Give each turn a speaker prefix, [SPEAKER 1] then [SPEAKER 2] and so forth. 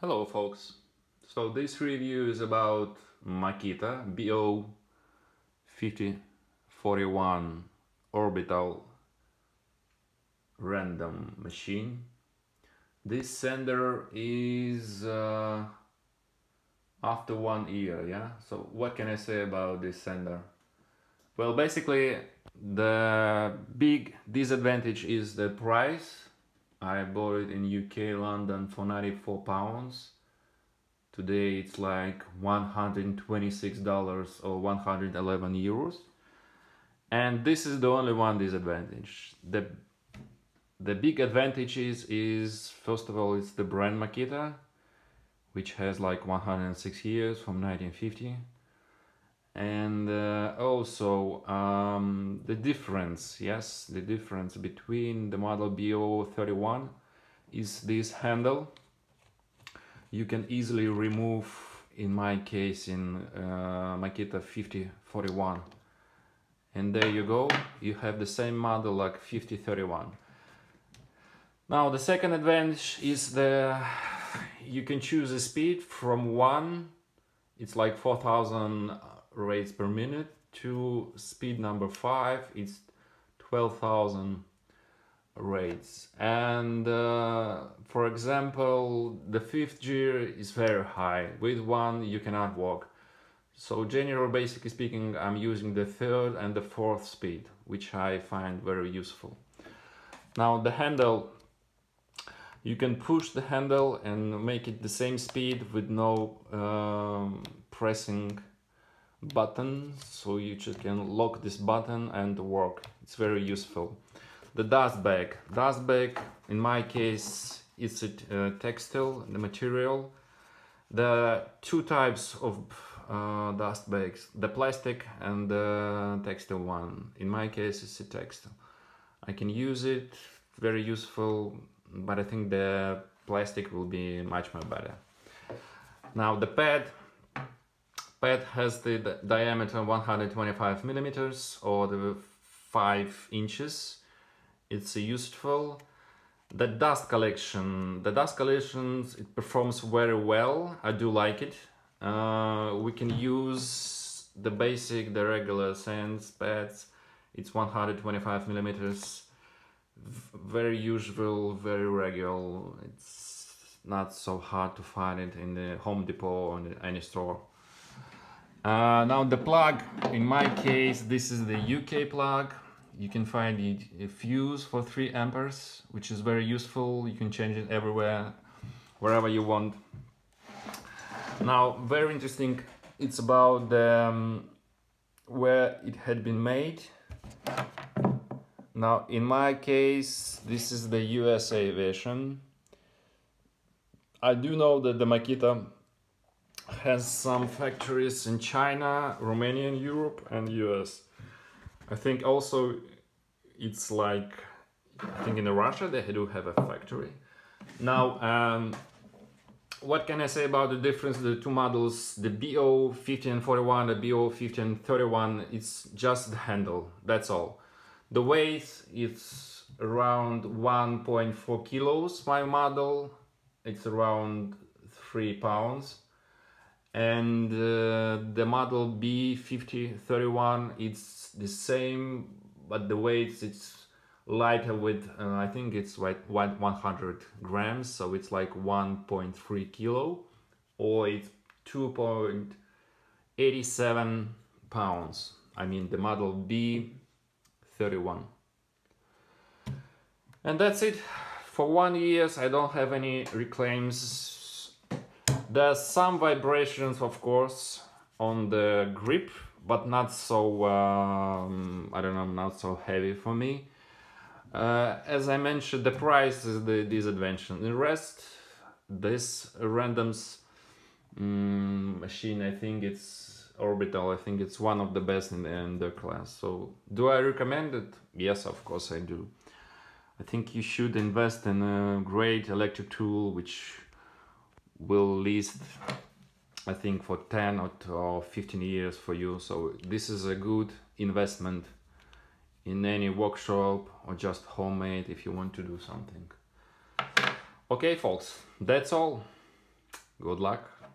[SPEAKER 1] Hello folks, so this review is about Makita BO 5041 orbital random machine. This sender is after 1 year, yeah? So what can I say about this sender? Well, basically the big disadvantage is the price. I bought it in UK, London for £94. Today it's like $126 or 111 euros. And this is the only one disadvantage. The big advantage is first of all, it's the brand Makita, which has like 106 years from 1950. And also the difference between the model BO31 is this handle. You can easily remove, in my case, in Makita 5041, and there you go, you have the same model like 5031. Now the second advantage is you can choose a speed from 1, it's like 4000 rates per minute, to speed number 5, it's 12,000 rates. And for example, the 5th gear is very high. With 1 you cannot walk. So generally, basically speaking, I'm using the 3rd and the 4th speed, which I find very useful. Now the handle, you can push the handle and make it the same speed with no pressing button, so you just can lock this button and work. It's very useful. The dust bag in my case, it's a textile, the material. There are two types of dust bags, the plastic and the textile one. In my case it's a textile. I can use it, very useful, but I think the plastic will be much more better. Now the pad has the diameter 125 millimeters or the 5 inches. It's useful. The dust collections, it performs very well. I do like it. We can use the regular sands pads. It's 125 millimeters. Very usual, very regular. It's not so hard to find it in the Home Depot or in any store. Now the plug, in my case, this is the UK plug. You can find a fuse for 3 amperes, which is very useful. You can change it everywhere, wherever you want. Now, very interesting, it's about where it had been made. Now, in my case, this is the USA version. I do know that the Makita has some factories in China, Romania, Europe, and US. I think also it's like, I think in Russia they do have a factory. Now, what can I say about the difference of the two models? The BO 5041, the BO 5031, it's just the handle, that's all. The weight is around 1.4 kilos, my model, it's around 3 pounds. And the model B5031, it's the same, but the weight it's lighter with I think it's like 100 grams, so it's like 1.3 kilo, or it's 2.87 pounds. I mean the model B31. And that's it. For 1 year I don't have any reclaims. There's some vibrations, of course, on the grip, but not so, I don't know, not so heavy for me. As I mentioned, the price is the disadvantage. The rest, this randoms machine, I think it's orbital. I think it's one of the best in the class. So, do I recommend it? Yes, of course I do. I think you should invest in a great electric tool which will last, I think, for 10 or 15 years for you. So this is a good investment in any workshop or just homemade if you want to do something. Okay folks, that's all. Good luck.